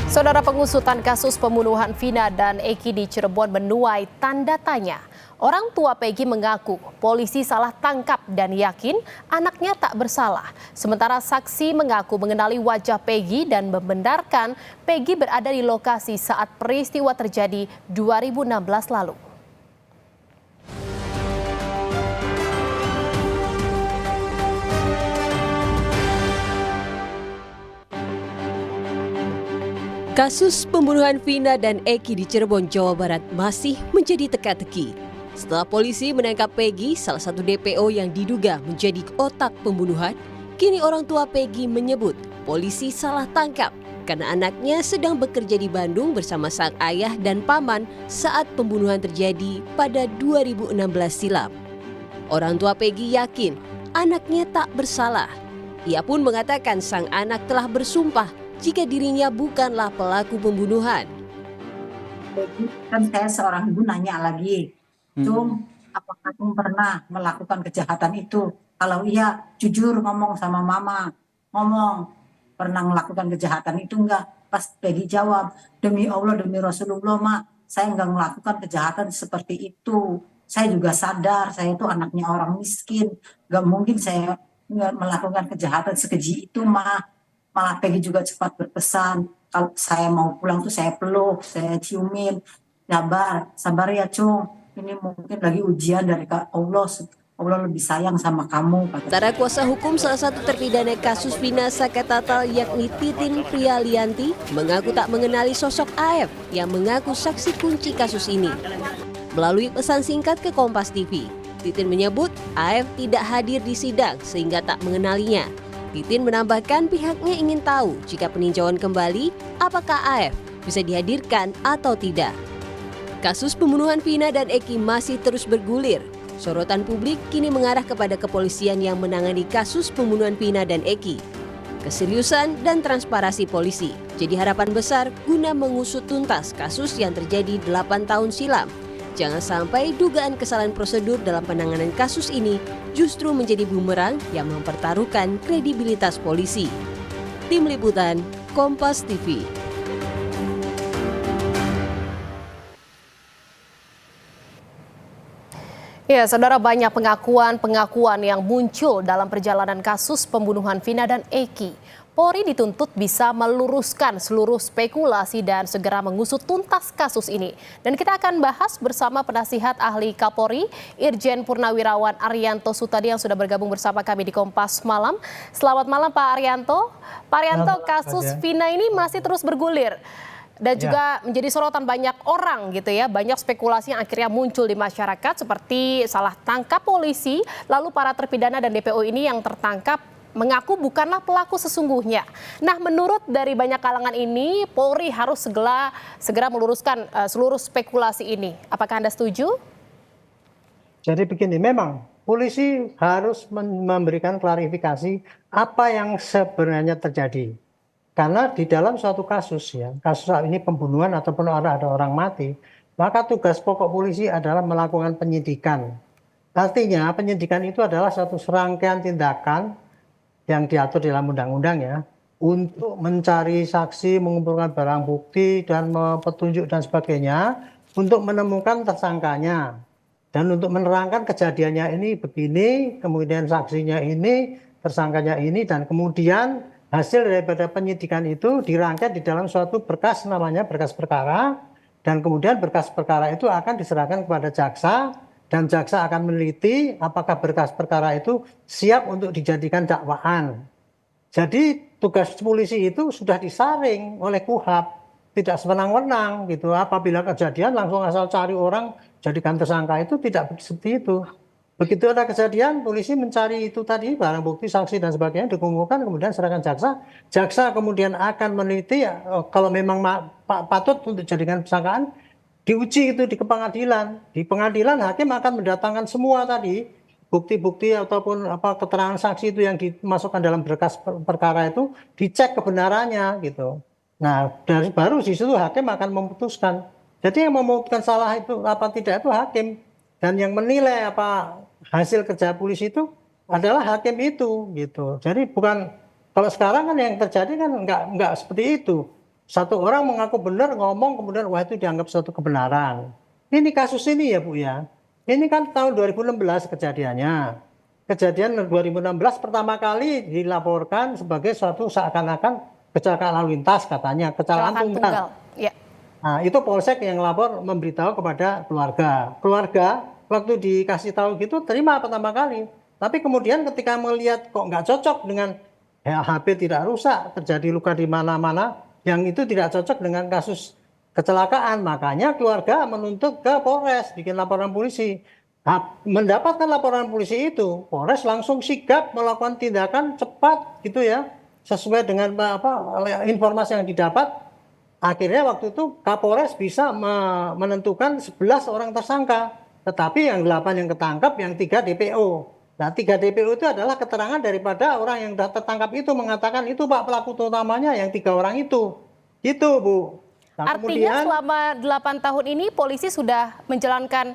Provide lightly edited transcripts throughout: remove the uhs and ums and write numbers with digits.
Saudara, pengusutan kasus pembunuhan Vina dan Eki di Cirebon menuai tanda tanya. Orang tua Peggy mengaku polisi salah tangkap dan yakin anaknya tak bersalah. Sementara saksi mengaku mengenali wajah Peggy dan membenarkan Peggy berada di lokasi saat peristiwa terjadi 2016 lalu. Kasus pembunuhan Vina dan Eki di Cirebon, Jawa Barat masih menjadi teka-teki. Setelah polisi menangkap Peggy, salah satu DPO yang diduga menjadi otak pembunuhan, kini orang tua Peggy menyebut polisi salah tangkap karena anaknya sedang bekerja di Bandung bersama sang ayah dan paman saat pembunuhan terjadi pada 2016 silam. Orang tua Peggy yakin anaknya tak bersalah. Ia pun mengatakan sang anak telah bersumpah jika dirinya bukanlah pelaku pembunuhan. Kan saya seorang ibu nanya lagi, Tung, apakah Tung pernah melakukan kejahatan itu? Kalau iya, jujur ngomong sama mama, ngomong pernah melakukan kejahatan itu enggak? Pas Peggy jawab, demi Allah, demi Rasulullah, Mak, saya enggak melakukan kejahatan seperti itu. Saya juga sadar, saya itu anaknya orang miskin, enggak mungkin saya melakukan kejahatan sekeji itu, Mak. Malah Peggy juga cepat berpesan, kalau saya mau pulang tuh saya peluk, saya ciumin, sabar ya Cung, ini mungkin lagi ujian dari Allah, Allah lebih sayang sama kamu. Sementara kuasa hukum salah satu terpidana kasus Vina Saketatal yakni Titin Prialianti mengaku tak mengenali sosok AF yang mengaku saksi kunci kasus ini. Melalui pesan singkat ke Kompas TV, Titin menyebut AF tidak hadir di sidang sehingga tak mengenalinya. Titin menambahkan pihaknya ingin tahu jika peninjauan kembali apakah AF bisa dihadirkan atau tidak. Kasus pembunuhan Vina dan Eki masih terus bergulir. Sorotan publik kini mengarah kepada kepolisian yang menangani kasus pembunuhan Vina dan Eki. Keseriusan dan transparansi polisi jadi harapan besar guna mengusut tuntas kasus yang terjadi 8 tahun silam. Jangan sampai dugaan kesalahan prosedur dalam penanganan kasus ini justru menjadi bumerang yang mempertaruhkan kredibilitas polisi. Tim Liputan, Kompas TV. Ya, saudara, banyak pengakuan yang muncul dalam perjalanan kasus pembunuhan Vina dan Eki. Polri dituntut bisa meluruskan seluruh spekulasi dan segera mengusut tuntas kasus ini. Dan kita akan bahas bersama penasihat ahli Kapolri, Irjen Purnawirawan Arianto Sutadi yang sudah bergabung bersama kami di Kompas Malam. Selamat malam Pak Arianto. Pak Arianto, kasus Vina ini masih terus bergulir. Dan juga menjadi sorotan banyak orang gitu ya, banyak spekulasi yang akhirnya muncul di masyarakat seperti salah tangkap polisi, lalu para terpidana dan DPO ini yang tertangkap mengaku bukanlah pelaku sesungguhnya. Nah, menurut dari banyak kalangan ini, Polri harus segera meluruskan seluruh spekulasi ini. Apakah Anda setuju? Jadi begini, memang polisi harus memberikan klarifikasi apa yang sebenarnya terjadi. Karena di dalam suatu kasus ya, kasus ini pembunuhan ataupun ada orang mati, maka tugas pokok polisi adalah melakukan penyidikan. Artinya penyidikan itu adalah suatu serangkaian tindakan yang diatur dalam undang-undang ya, untuk mencari saksi, mengumpulkan barang bukti dan petunjuk dan sebagainya untuk menemukan tersangkanya dan untuk menerangkan kejadiannya ini begini, kemudian saksinya ini, tersangkanya ini, dan kemudian hasil daripada penyidikan itu dirangkai di dalam suatu berkas namanya berkas perkara, dan kemudian berkas perkara itu akan diserahkan kepada jaksa. Dan jaksa akan meneliti apakah berkas perkara itu siap untuk dijadikan dakwaan. Jadi tugas polisi itu sudah disaring oleh KUHP, tidak sewenang-wenang gitu. Apabila kejadian langsung asal cari orang jadikan tersangka, itu tidak seperti itu. Begitu ada kejadian, polisi mencari itu tadi barang bukti, saksi dan sebagainya, dikumpulkan kemudian serahkan jaksa. Jaksa kemudian akan meneliti ya, kalau memang patut untuk dijadikan tersangkaan, diuji itu di pengadilan. Di pengadilan hakim akan mendatangkan semua tadi bukti-bukti ataupun keterangan saksi itu yang dimasukkan dalam berkas perkara itu dicek kebenarannya gitu. Nah, dari baru di situ hakim akan memutuskan. Jadi yang memutuskan salah itu apa tidak itu hakim, dan yang menilai apa hasil kerja polisi itu adalah hakim itu gitu. Jadi bukan, kalau sekarang kan yang terjadi kan enggak seperti itu. Satu orang mengaku benar ngomong kemudian wah itu dianggap suatu kebenaran. Ini kasus ini ya Bu ya. Ini kan tahun 2016 kejadiannya. Kejadian 2016 pertama kali dilaporkan sebagai suatu seakan-akan kecelakaan lalu lintas katanya, kecelakaan tunggal. Ya. Nah, itu polsek yang lapor memberitahu kepada keluarga. Keluarga waktu dikasih tahu gitu terima pertama kali. Tapi kemudian ketika melihat kok nggak cocok dengan HP tidak rusak, terjadi luka di mana-mana, yang itu tidak cocok dengan kasus kecelakaan. Makanya keluarga menuntut ke Polres, bikin laporan polisi. Nah, mendapatkan laporan polisi itu, Polres langsung sigap melakukan tindakan cepat gitu ya, sesuai dengan informasi yang didapat. Akhirnya waktu itu Kapolres bisa menentukan 11 orang tersangka, tetapi yang 8 yang ketangkap, yang 3 DPO. Nah, 3 DPO itu adalah keterangan daripada orang yang tertangkap itu mengatakan itu Pak pelaku utamanya yang 3 orang itu. Gitu Bu. Nah, Artinya kemudian, selama 8 tahun ini polisi sudah menjalankan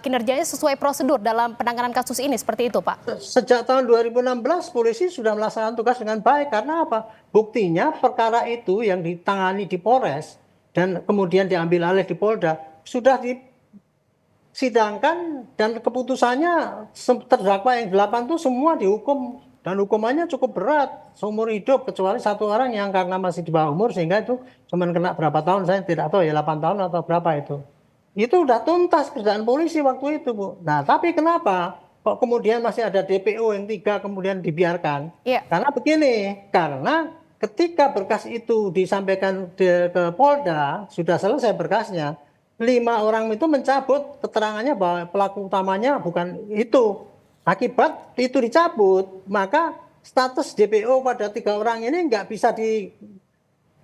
kinerjanya sesuai prosedur dalam penanganan kasus ini, seperti itu Pak? sejak tahun 2016 polisi sudah melaksanakan tugas dengan baik. Karena apa? Buktinya perkara itu yang ditangani di Polres dan kemudian diambil alih di Polda sudah disidangkan dan keputusannya terdakwa yang 8 itu semua dihukum dan hukumannya cukup berat seumur hidup kecuali 1 orang yang karena masih di bawah umur sehingga itu cuma kena berapa tahun saya tidak tahu ya 8 tahun atau berapa itu. Itu udah tuntas kerjaan polisi waktu itu Bu. Nah tapi kenapa kok kemudian masih ada DPO yang 3 kemudian dibiarkan? Iya. Karena begini, karena ketika berkas itu disampaikan ke Polda sudah selesai berkasnya, 5 orang itu mencabut keterangannya bahwa pelaku utamanya bukan itu. Akibat itu dicabut, maka status DPO pada 3 orang ini nggak bisa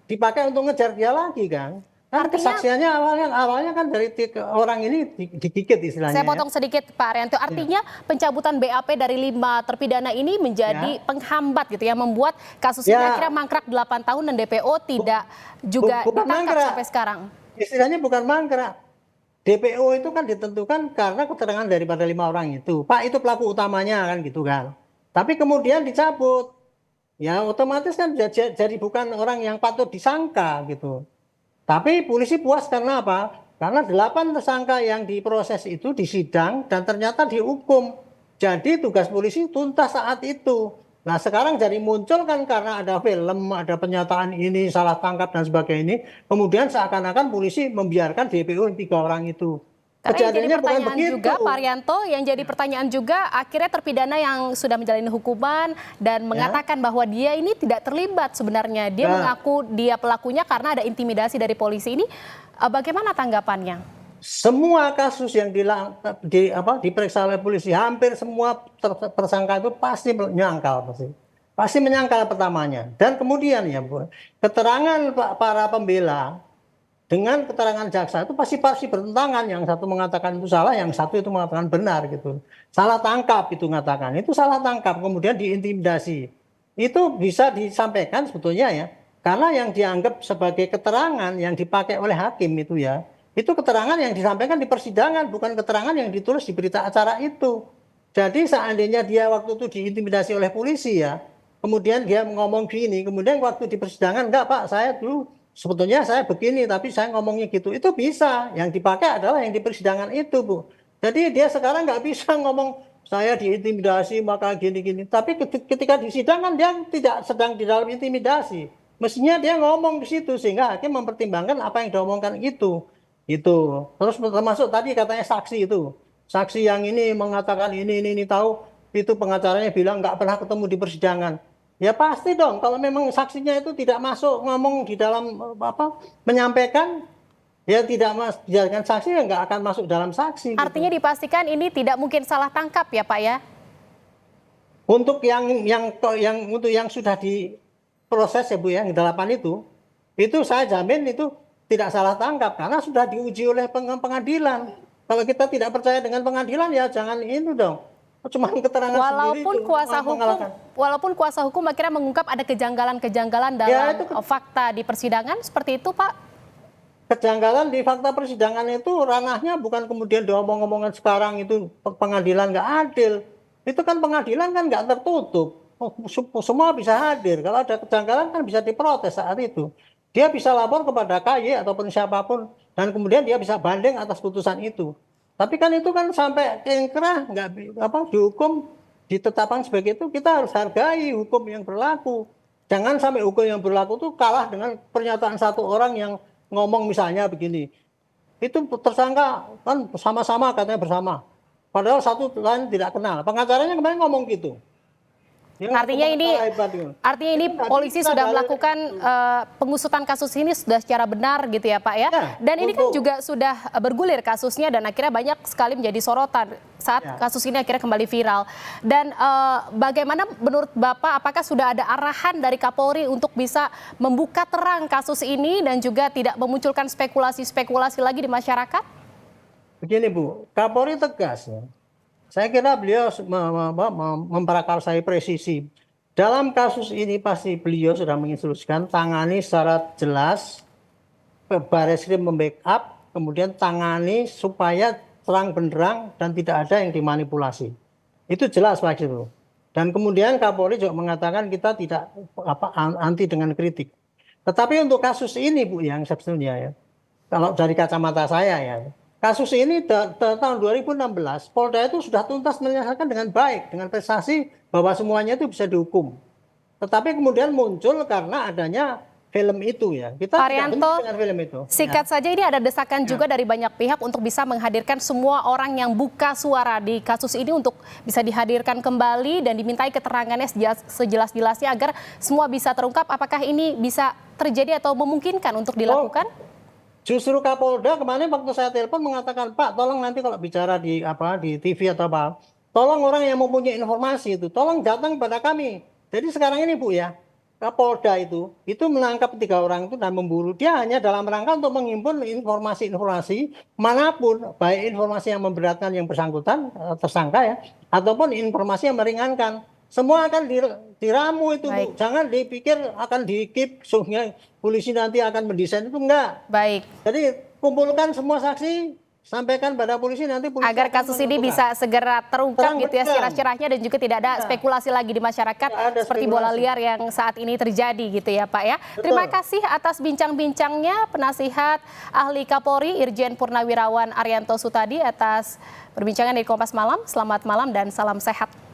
dipakai untuk ngejar dia lagi kan. Kan kesaksiannya awalnya kan dari 3 orang ini digigit istilahnya. Saya potong sedikit Pak Arianto. Artinya pencabutan BAP dari 5 terpidana ini menjadi penghambat gitu ya, membuat kasus ini akhirnya mangkrak 8 tahun dan DPO tidak juga ditangkap sampai sekarang. Istilahnya bukan mangkrak. DPO itu kan ditentukan karena keterangan daripada 5 orang itu. Pak itu pelaku utamanya kan gitu kan. Tapi kemudian dicabut. Ya otomatis kan jadi bukan orang yang patut disangka gitu. Tapi polisi puas karena apa? Karena 8 tersangka yang diproses itu disidang dan ternyata dihukum. Jadi tugas polisi tuntas saat itu. Nah sekarang jadi muncul kan karena ada film, ada pernyataan ini, salah tangkap dan sebagainya ini. Kemudian seakan-akan polisi membiarkan DPO 3 orang itu. Karena yang jadi Kejadiannya bukan pertanyaan begitu. juga Pak Arianto, yang jadi pertanyaan juga akhirnya terpidana yang sudah menjalani hukuman dan mengatakan bahwa dia ini tidak terlibat sebenarnya. Dia mengaku dia pelakunya karena ada intimidasi dari polisi ini. Bagaimana tanggapannya? Semua kasus yang diperiksa oleh polisi, hampir semua tersangka itu pasti menyangkal. Pasti menyangkal pertamanya. Dan kemudian ya Bu, keterangan para pembela dengan keterangan jaksa itu pasti bertentangan. Yang satu mengatakan itu salah, yang satu itu mengatakan benar gitu. Salah tangkap itu mengatakan, itu salah tangkap, kemudian diintimidasi. Itu bisa disampaikan sebetulnya ya, karena yang dianggap sebagai keterangan yang dipakai oleh hakim itu ya, itu keterangan yang disampaikan di persidangan, bukan keterangan yang ditulis di berita acara itu. Jadi seandainya dia waktu itu diintimidasi oleh polisi ya, kemudian dia ngomong gini, kemudian waktu di persidangan, enggak Pak, saya dulu sebetulnya saya begini, tapi saya ngomongnya gitu. Itu bisa, yang dipakai adalah yang di persidangan itu Bu. Jadi dia sekarang nggak bisa ngomong, saya diintimidasi maka gini-gini. Tapi ketika di sidang kan dia tidak sedang di dalam intimidasi. Mestinya dia ngomong di situ, sehingga hakim mempertimbangkan apa yang diomongkan itu. Itu. Terus termasuk tadi katanya saksi itu. Saksi yang ini mengatakan ini tahu, itu pengacaranya bilang nggak pernah ketemu di persidangan. Ya pasti dong, kalau memang saksinya itu tidak masuk ngomong di dalam menyampaikan, ya tidak dijadikan saksi ya nggak akan masuk dalam saksi. Artinya dipastikan ini tidak mungkin salah tangkap ya Pak ya? Untuk yang sudah diproses ya Bu ya, yang 8 itu saya jamin itu tidak salah tangkap karena sudah diuji oleh pengadilan. Kalau kita tidak percaya dengan pengadilan ya jangan itu dong. Cuma keterangan walaupun kuasa hukum akhirnya mengungkap ada kejanggalan-kejanggalan dalam fakta di persidangan seperti itu Pak. Kejanggalan di fakta persidangan itu ranahnya bukan kemudian diomong-omongan sekarang itu pengadilan nggak adil. Itu kan pengadilan kan nggak tertutup. Semua bisa hadir. Kalau ada kejanggalan kan bisa diprotes saat itu. dia bisa lapor kepada KY ataupun siapapun, dan kemudian dia bisa banding atas putusan itu. Tapi kan itu kan sampai ingkrah, dihukum, ditetapkan sebagai itu, kita harus hargai hukum yang berlaku. Jangan sampai hukum yang berlaku itu kalah dengan pernyataan satu orang yang ngomong misalnya begini. Itu tersangka kan sama-sama katanya bersama. Padahal satu lain tidak kenal. Pengacaranya kemarin ngomong gitu. Artinya ini polisi sudah melakukan pengusutan kasus ini sudah secara benar gitu ya Pak ya. Dan ini kan juga sudah bergulir kasusnya dan akhirnya banyak sekali menjadi sorotan saat kasus ini akhirnya kembali viral. Dan bagaimana menurut Bapak, apakah sudah ada arahan dari Kapolri untuk bisa membuka terang kasus ini dan juga tidak memunculkan spekulasi-spekulasi lagi di masyarakat? Begini Bu, Kapolri tegas ya. Saya kira beliau memprakarsai presisi. Dalam kasus ini pasti beliau sudah menginstruksikan tangani secara jelas, Barreskrim membackup, kemudian tangani supaya terang benderang dan tidak ada yang dimanipulasi. Itu jelas Pak itu. Dan kemudian Kapolri juga mengatakan kita tidak anti dengan kritik. Tetapi untuk kasus ini Bu yang sebetulnya ya, kalau dari kacamata saya ya, kasus ini tahun 2016, Polda itu sudah tuntas menyelesaikan dengan baik, dengan prestasi bahwa semuanya itu bisa dihukum. Tetapi kemudian muncul karena adanya film itu ya. Kita tidak benci dengan film itu. Singkat saja, ini ada desakan juga dari banyak pihak untuk bisa menghadirkan semua orang yang buka suara di kasus ini untuk bisa dihadirkan kembali dan dimintai keterangannya sejelas-jelasnya agar semua bisa terungkap. Apakah ini bisa terjadi atau memungkinkan untuk dilakukan? Justru Kapolda kemarin waktu saya telepon mengatakan, Pak, tolong nanti kalau bicara di TV atau apa, tolong orang yang mempunyai informasi itu, tolong datang kepada kami. Jadi sekarang ini Bu ya, Kapolda itu menangkap 3 orang itu dan memburu. Dia hanya dalam rangka untuk menghimpun informasi-informasi manapun, baik informasi yang memberatkan yang bersangkutan, tersangka ya, ataupun informasi yang meringankan. Semua akan diramu itu, Bu. Jangan dipikir akan di-keep, sehingga polisi nanti akan mendesain, itu enggak. Baik. Jadi kumpulkan semua saksi, sampaikan pada polisi, nanti polisi agar kasus ini bisa segera terungkap gitu ya cerah-cerahnya dan juga tidak ada spekulasi lagi di masyarakat seperti bola liar yang saat ini terjadi gitu ya Pak ya. Terima kasih atas bincang-bincangnya penasihat ahli Kapolri Irjen Purnawirawan Arianto Sutadi atas perbincangan di Kompas Malam. Selamat malam dan salam sehat.